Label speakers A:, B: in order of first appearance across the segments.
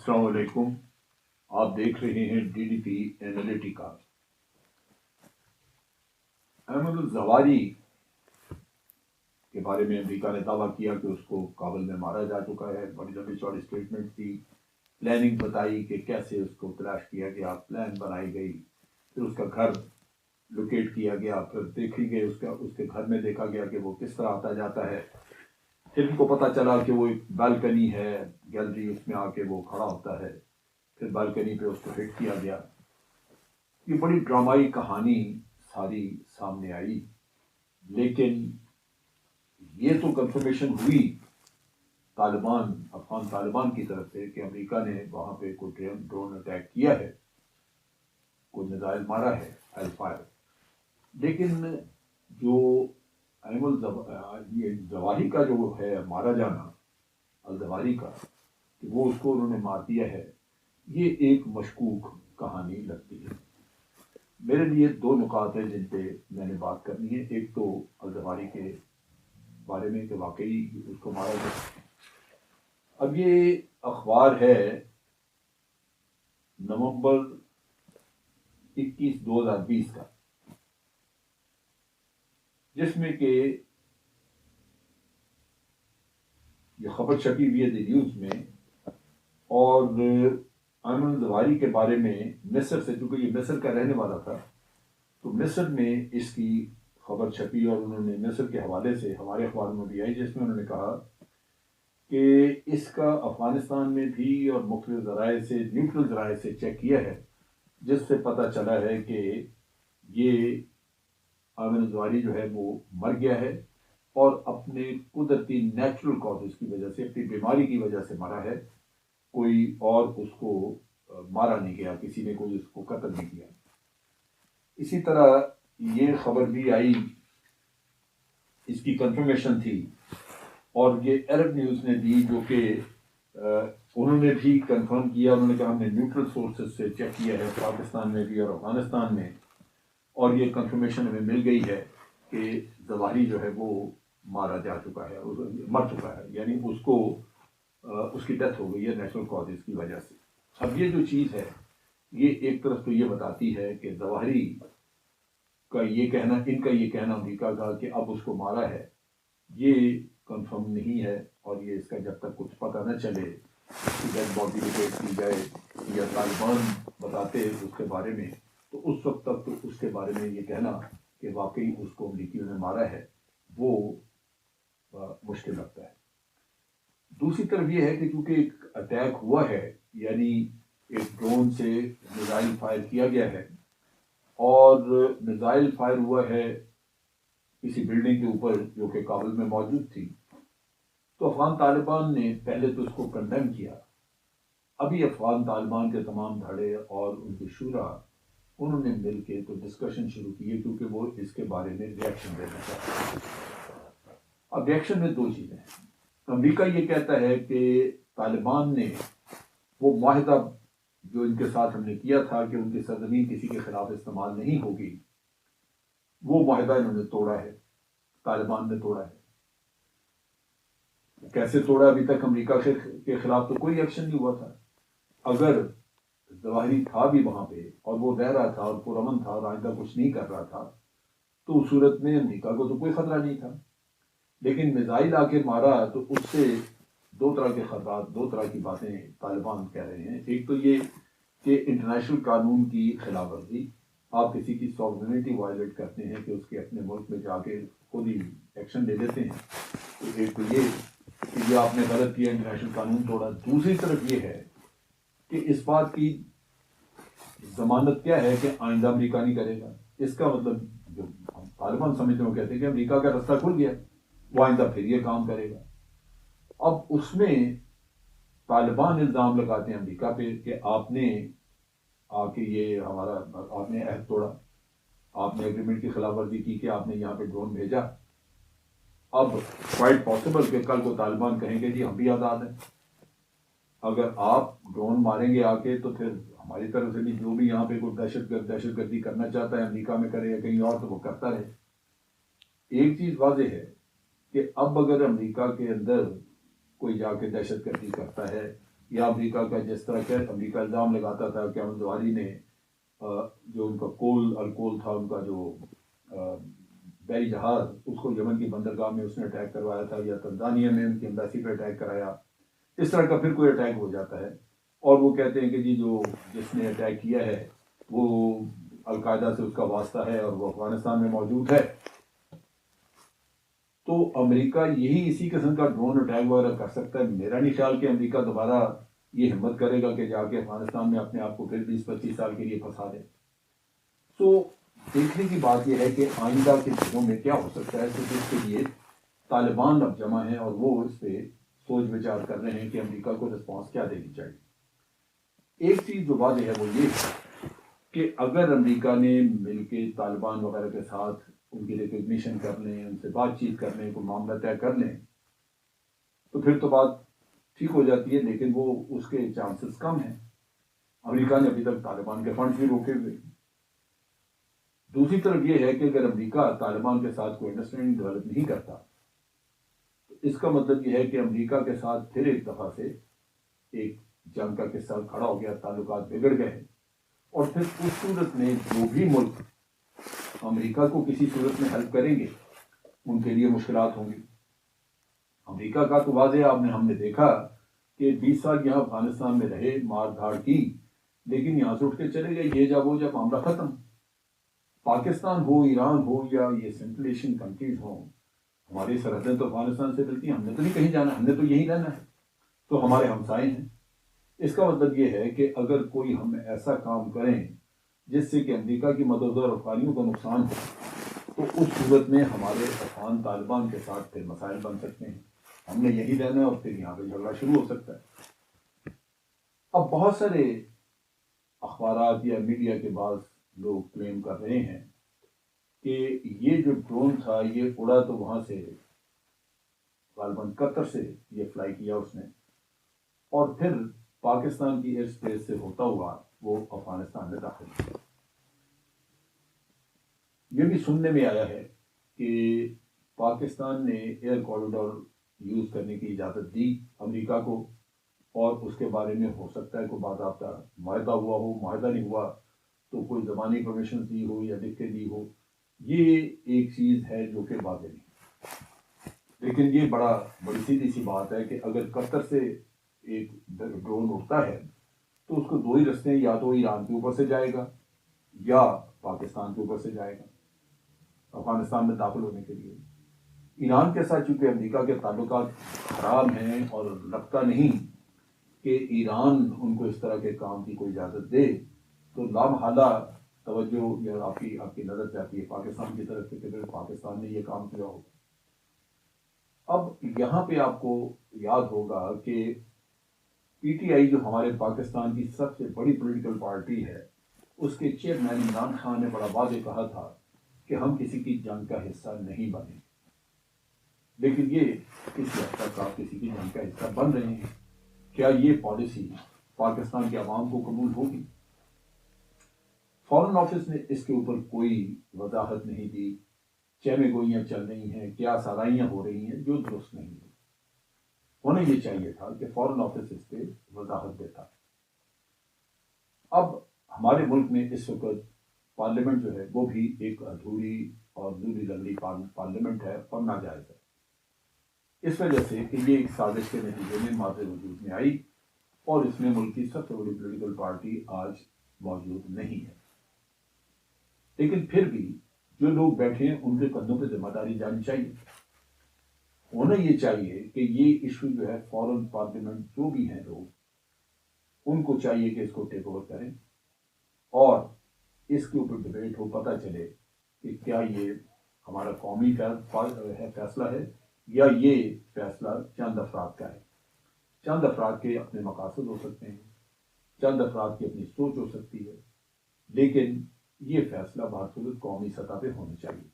A: السلام علیکم. آپ دیکھ رہے ہیں DDP اینالیٹیکا. احمد الزواری کے بارے میں امریکہ نے دعویٰ کیا کہ اس کو کابل میں مارا جا چکا ہے. بڑی لمبی چوڑی اسٹیٹمنٹ تھی، پلاننگ بتائی کہ کیسے اس کو تلاش کیا گیا، پلان بنائی گئی، پھر اس کا گھر لوکیٹ کیا گیا، پھر دیکھی گئی اس کے گھر میں دیکھا گیا کہ وہ کس طرح آتا جاتا ہے. پھر ان کو پتہ چلا کہ وہ ایک بالکنی ہے، گیلری، اس میں آ کے وہ کھڑا ہوتا ہے. پھر بالکنی پہ اس کو ہٹ کیا گیا. یہ بڑی ڈرامائی کہانی ساری سامنے آئی، لیکن یہ تو کنفرمیشن ہوئی افغان طالبان کی طرف سے کہ امریکہ نے وہاں پہ کوئی ڈرون اٹیک کیا ہے، کوئی میزائل مارا ہے، ہیل فائر. لیکن جو الزواہری کا جو ہے مارا جانا، الزواہری کا کہ وہ اس کو انہوں نے مار دیا ہے، یہ ایک مشکوک کہانی لگتی ہے. میرے لیے دو نکات ہیں جن پہ میں نے بات کرنی ہے. ایک تو الزواہری کے بارے میں کہ واقعی اس کو مارا گیا. اب یہ اخبار ہے نومبر 21 2020 کا، جس میں کہ یہ خبر چھپی ہوئی ہے دی نیوز میں. اور ایمن الزواہری کے بارے میں مصر سے، چونکہ یہ مصر کا رہنے والا تھا، تو مصر میں اس کی خبر چھپی اور انہوں نے مصر کے حوالے سے ہمارے اخبار میں بھی آئی، جس میں انہوں نے کہا کہ اس کا افغانستان میں بھی اور مختلف ذرائع سے، نیوٹرل ذرائع سے چیک کیا ہے، جس سے پتہ چلا ہے کہ یہ ایمن الزواہری جو ہے وہ مر گیا ہے اور اپنے قدرتی نیچرل کازز کی وجہ سے، اپنی بیماری کی وجہ سے مرا ہے. کوئی اور اس کو مارا نہیں گیا، کسی نے کوئی اس کو قتل نہیں کیا. اسی طرح یہ خبر بھی آئی، اس کی کنفرمیشن تھی، اور یہ عرب نیوز نے دی، جو کہ انہوں نے بھی کنفرم کیا. انہوں نے کہا ہم نے نیوٹرل سورسز سے چیک کیا ہے پاکستان میں بھی اور افغانستان میں، اور یہ کنفرمیشن ہمیں مل گئی ہے کہ زواہری جو ہے وہ مارا جا چکا ہے، مر چکا ہے، یعنی اس کو اس کی ڈیتھ ہو گئی ہے نیچرل کازز کی وجہ سے. اب یہ جو چیز ہے، یہ ایک طرف تو یہ بتاتی ہے کہ زواہری کا یہ کہنا، ان کا یہ کہنا امریکہ کا کہ اب اس کو مارا ہے، یہ کنفرم نہیں ہے. اور یہ اس کا جب تک کچھ پتہ نہ چلے، اس کی ڈیڈ باڈی ریپورٹ کی جائے یا طالبان بتاتے اس کے بارے میں، تو اس وقت تک تو اس کے بارے میں یہ کہنا کہ واقعی اس کو امریکیوں نے مارا ہے، وہ مشکل لگتا ہے. دوسری طرف یہ ہے کہ چونکہ ایک اٹیک ہوا ہے، یعنی ایک ڈرون سے میزائل فائر کیا گیا ہے، اور میزائل فائر ہوا ہے کسی بلڈنگ کے اوپر جو کہ کابل میں موجود تھی، تو افغان طالبان نے پہلے تو اس کو کنڈیم کیا. ابھی افغان طالبان کے تمام دھڑے اور ان کے شورا، انہوں نے مل کے تو ڈسکشن شروع کی ہے، کیونکہ وہ اس کے بارے میں ریئیکشن دینا چاہتے ہیں. اب ریئیکشن میں دو چیزیں ہیں. امریکہ یہ کہتا ہے کہ طالبان نے وہ معاہدہ جو ان کے ساتھ ہم نے کیا تھا کہ ان کی سرزمین کسی کے خلاف استعمال نہیں ہوگی، وہ معاہدہ انہوں نے توڑا ہے، طالبان نے توڑا ہے. کیسے توڑا؟ ابھی تک امریکہ کے خلاف تو کوئی ایکشن نہیں ہوا تھا. اگر زواہری تھا بھی وہاں پہ اور وہ رہ رہا تھا اور پرامن تھا اور آئندہ کچھ نہیں کر رہا تھا، تو اس صورت میں امریکہ کو تو کوئی خطرہ نہیں تھا. لیکن میزائل آ کے مارا تو اس سے دو طرح کے خطرات، دو طرح کی باتیں طالبان کہہ رہے ہیں. ایک تو یہ کہ انٹرنیشنل قانون کی خلاف ورزی، آپ کسی کی ساورنٹی وائلیٹ کرتے ہیں کہ اس کے اپنے ملک میں جا کے خود ہی ایکشن لے لیتے ہیں. تو ایک تو یہ کہ یہ آپ نے غلط کیا، انٹرنیشنل قانون توڑا. دوسری طرف یہ ہے کہ اس بات کی ضمانت کیا ہے کہ آئندہ امریکہ نہیں کرے گا. اس کا مطلب جو طالبان سمجھتے ہیں وہ کہتے ہیں کہ امریکہ کا رستہ کھل گیا، وہ آئندہ پھر یہ کام کرے گا. اب اس میں طالبان الزام لگاتے ہیں امریکہ پہ کہ آپ نے آ کے یہ آپ نے عہد توڑا، آپ نے ایگریمنٹ کی خلاف ورزی کی کہ آپ نے یہاں پہ ڈرون بھیجا. اب کوائٹ پاسبل کہ کل کو طالبان کہیں گے جی ہم بھی آزاد ہیں، اگر آپ ڈرون ماریں گے آ کے تو پھر ہماری طرف سے بھی جو بھی یہاں پہ کوئی دہشت گردی کرنا چاہتا ہے امریکہ میں کرے یا کہیں اور، تو وہ کرتا رہے. ایک چیز واضح ہے کہ اب اگر امریکہ کے اندر کوئی جا کے دہشت گردی کرتا ہے یا امریکہ کا جس طرح کہ امریکہ الزام لگاتا تھا کہ احمد زواری نے جو ان کا الکول تھا، ان کا جو بحری جہاز، اس کو یمن کی بندرگاہ میں اس نے اٹیک کروایا تھا، یا تنزانیہ میں ان کی ایمبیسی پہ اٹیک کرایا. اس طرح کا پھر کوئی اٹیک ہو جاتا ہے اور وہ کہتے ہیں کہ جی جس نے اٹیک کیا ہے وہ القاعدہ سے اس کا واسطہ ہے اور وہ افغانستان میں موجود ہے. تو امریکہ یہی اسی قسم کا ڈرون اٹیک وغیرہ کر سکتا ہے. میرا نہیں خیال کہ امریکہ دوبارہ یہ ہمت کرے گا کہ جا کے افغانستان میں اپنے آپ کو پھر 20-25 سال کے لیے پھنسا دے. تو دیکھنے کی بات یہ ہے کہ آئندہ کے دنوں میں کیا ہو سکتا ہے. تو اس کے لیے طالبان اب جمع ہیں اور وہ اس پہ سوچ وچار کر رہے ہیں کہ امریکہ کو رسپانس کیا دینی چاہیے. ایک چیز جو واضح ہے وہ یہ ہے کہ اگر امریکہ نے مل کے طالبان وغیرہ کے ساتھ ان کی ریکگنیشن کر لیں، ان سے بات چیت کر لیں، کوئی معاملہ طے کر لیں، تو پھر تو بات ٹھیک ہو جاتی ہے. لیکن وہ اس کے چانسز کم ہیں. امریکہ نے ابھی تک طالبان کے فنڈز بھی روکے ہوئے. دوسری طرف یہ ہے کہ اگر امریکہ طالبان کے ساتھ کوئی انڈرسٹینڈنگ ڈیولپ نہیں کرتا تو اس کا مطلب یہ ہے کہ امریکہ کے ساتھ پھر ایک دفعہ سے ایک جنگ کا قصہ کھڑا ہو گیا، تعلقات بگڑ گئے. اور پھر اس صورت میں جو بھی ملک امریکہ کو کسی صورت میں ہیلپ کریں گے ان کے لیے مشکلات ہوں گی. امریکہ کا تو واضح ہم نے دیکھا کہ 20 سال یہاں افغانستان میں رہے، مار دھاڑ کی، لیکن یہاں سے اٹھ کے چلے گئے. یہ جب وہ جب معاملہ ختم. پاکستان ہو، ایران ہو، یا یہ سینٹرل ایشین کنٹریز ہوں، ہماری سرحدیں تو افغانستان سے ملتی ہیں. ہم نے تو نہیں کہیں جانا، ہم نے تو یہی رہنا ہے. تو ہمارے ہمسائے ہیں. اس کا مطلب یہ ہے کہ اگر کوئی ہم ایسا کام کریں جس سے کہ امریکہ کی مدد اور افغانیوں کا نقصان ہو، تو اس صورت میں ہمارے افغان طالبان کے ساتھ پھر مسائل بن سکتے ہیں. ہم نے یہی رہنا ہے اور پھر یہاں پہ جھگڑا شروع ہو سکتا ہے. اب بہت سارے اخبارات یا میڈیا کے بعض لوگ کلیم کر رہے ہیں کہ یہ جو ڈرون تھا یہ اڑا تو وہاں سے غالباً قطر سے یہ فلائی کیا اس نے، اور پھر پاکستان کی ایئر اسپیس سے ہوتا ہوا وہ افغانستان میں داخل ہوا. یہ بھی سننے میں آیا ہے کہ پاکستان نے ایئر کوریڈور یوز کرنے کی اجازت دی امریکہ کو، اور اس کے بارے میں ہو سکتا ہے کوئی باضابطہ معاہدہ ہوا ہو. معاہدہ نہیں ہوا تو کوئی زبانی پرمیشن دی ہو یا لکھ کے دی ہو. یہ ایک چیز ہے جو کہ واضح نہیں. لیکن یہ بڑی سیدھی سی بات ہے کہ اگر قطر سے ایک ڈرون اڑتا ہے تو اس کو دو ہی رستے ہیں، یا تو ایران کے اوپر سے جائے گا یا پاکستان کے اوپر سے جائے گا افغانستان میں داخل ہونے کے لیے. ایران کے ساتھ چونکہ امریکہ کے تعلقات خراب ہیں اور لگتا نہیں کہ ایران ان کو اس طرح کے کام کی کوئی اجازت دے، تو لامحالہ توجہ یا آپ کی نظر جاتی ہے پاکستان کی طرف سے کہ پاکستان نے یہ کام کیا ہو. اب یہاں پہ آپ کو یاد ہوگا کہ پی ٹی آئی جو ہمارے پاکستان کی سب سے بڑی پولیٹیکل پارٹی ہے، اس کے چیئرمین عمران خان نے بڑا واضح کہا تھا کہ ہم کسی کی جنگ کا حصہ نہیں بنے. لیکن یہ کس حد تک آپ کسی کی جنگ کا حصہ بن رہے ہیں؟ کیا یہ پالیسی پاکستان کے عوام کو قبول ہوگی؟ فارن آفس نے اس کے اوپر کوئی وضاحت نہیں دی. چہمے گوئیاں چل رہی ہیں، کیا سارائیاں ہو رہی ہیں جو درست نہیں ہے. انہیں یہ چاہیے تھا کہ فارن آفس اس پہ وضاحت دیتا. اب ہمارے ملک میں اس وقت پارلیمنٹ جو ہے وہ بھی ایک ادھوری اور دوری لگڑی پارلیمنٹ ہے اور ناجائز ہے، اس وجہ سے کہ یہ ایک سازش کے نتیجے میں ماضی وجود میں آئی اور اس میں ملک کی سب سے بڑی پولیٹیکل پارٹی آج موجود نہیں ہے. لیکن پھر بھی جو لوگ بیٹھے ہیں ان کے کندھوں پہ ذمہ داری جانی چاہیے. ہونا یہ چاہیے کہ یہ ایشو جو ہے فارن پارلیمنٹ جو بھی ہیں لوگ ان کو چاہیے کہ اس کو ٹیک اوور کریں اور اس کے اوپر ڈبیٹ ہو، پتہ چلے کہ کیا یہ ہمارا قومی فیصلہ ہے یا یہ فیصلہ چند افراد کا ہے. چند افراد کے اپنے مقاصد ہو سکتے ہیں، چند افراد کی اپنی سوچ ہو سکتی ہے، لیکن یہ فیصلہ بہرصورت قومی سطح پہ ہونا چاہیے.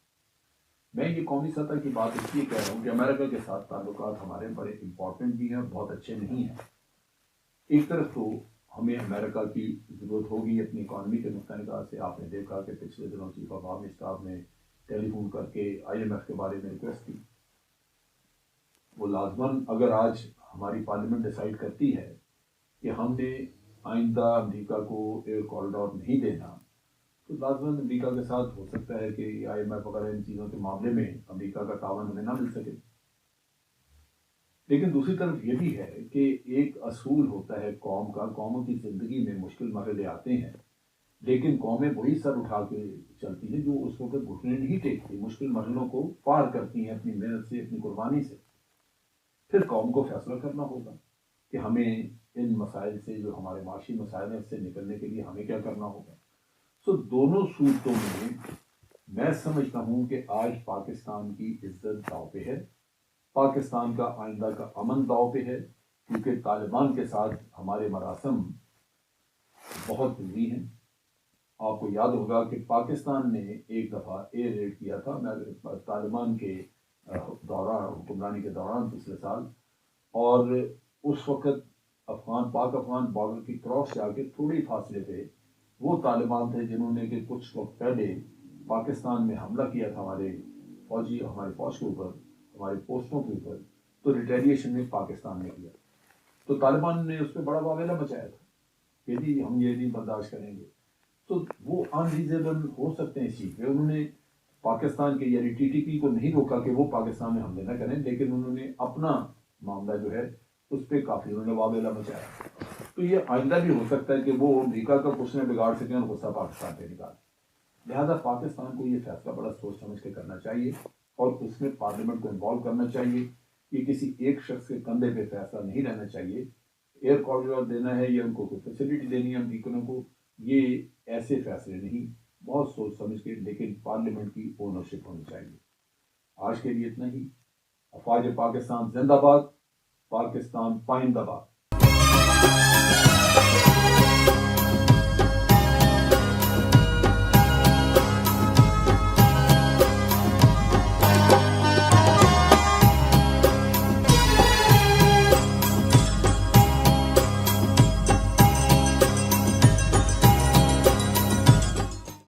A: میں یہ قومی سطح کی بات اس لیے کہہ رہا ہوں کہ امریکہ کے ساتھ تعلقات ہمارے بڑے امپورٹنٹ بھی ہیں اور بہت اچھے نہیں ہیں. ایک طرف تو ہمیں امریکہ کی ضرورت ہوگی اپنی اکانومی کے نقطۂ نگاہ سے. آپ نے دیکھا کہ پچھلے دنوں چیف آف آرمی اسٹاف نے ٹیلی فون کر کے IMF کے بارے میں ریکویسٹ کی. وہ لازماً اگر آج ہماری پارلیمنٹ ڈیسائیڈ کرتی ہے کہ ہم نے آئندہ امریکہ کو ایئر کوریڈور نہیں دینا، تو لازماً امریکہ کے ساتھ ہو سکتا ہے کہ IMF وغیرہ ان چیزوں کے معاملے میں امریکہ کا تعاون ہمیں نہ مل سکے۔ لیکن دوسری طرف یہ بھی ہے کہ ایک اصول ہوتا ہے قوم کا، قوموں کی زندگی میں مشکل مرحلے آتے ہیں، لیکن قومیں وہی سر اٹھا کے چلتی ہیں جو اس وقت گھٹنے نہیں ٹیکتی، مشکل مرحلوں کو پار کرتی ہیں اپنی محنت سے، اپنی قربانی سے۔ پھر قوم کو فیصلہ کرنا ہوگا کہ ہمیں ان مسائل سے، جو ہمارے معاشی مسائل ہیں، اس سے نکلنے کے لیے ہمیں کیا کرنا ہوگا۔ سو دونوں صورتوں میں سمجھتا ہوں کہ آج پاکستان کی عزت داؤ پہ ہے، پاکستان کا آئندہ کا امن داؤ پہ ہے، کیونکہ طالبان کے ساتھ ہمارے مراسم بہت ضروری ہیں۔ آپ کو یاد ہوگا کہ پاکستان نے ایک دفعہ ایئر ریڈ کیا تھا طالبان کے دوران، حکمرانی کے دوران پچھلے سال، اور اس وقت پاک افغان بارڈر کی کراس سے آگے تھوڑی فاصلے پہ وہ طالبان تھے جنہوں نے کہ کچھ وقت پہلے پاکستان میں حملہ کیا تھا ہمارے فوج کے اوپر، ہمارے پوسٹوں کے اوپر، تو ریٹیلیشن میں پاکستان نے کیا، تو طالبان نے اس پہ بڑا واویلا مچایا تھا کہ جی ہم یہ نہیں برداشت کریں گے۔ تو وہ انریزیبل ہو سکتے ہیں اس چیز پہ، انہوں نے پاکستان کے یعنی TTP کو نہیں روکا کہ وہ پاکستان میں حملے نہ کریں، لیکن انہوں نے اپنا معاملہ جو ہے اس پہ کافی انہوں نے واویلا مچایا۔ تو یہ آئندہ بھی ہو سکتا ہے کہ وہ امریکہ کا کچھ نہ بگاڑ سکیں اور غصہ پاکستان پہ نکال۔ لہٰذا پاکستان کو یہ فیصلہ بڑا سوچ سمجھ کے کرنا چاہیے، اور اس میں پارلیمنٹ کو انوالو کرنا چاہیے۔ یہ کسی ایک شخص کے کندھے پہ فیصلہ نہیں رہنا چاہیے۔ ایئر کوریڈور دینا ہے یا ان کو کوئی فیسلٹی دینی ہے امریکنوں کو، یہ ایسے فیصلے نہیں، بہت سوچ سمجھ کے، لیکن پارلیمنٹ کی اونرشپ ہونی چاہیے۔ آج کے لیے اتنا ہی۔ افواج پاکستان زندہ باد، پاکستان پائندہ باد۔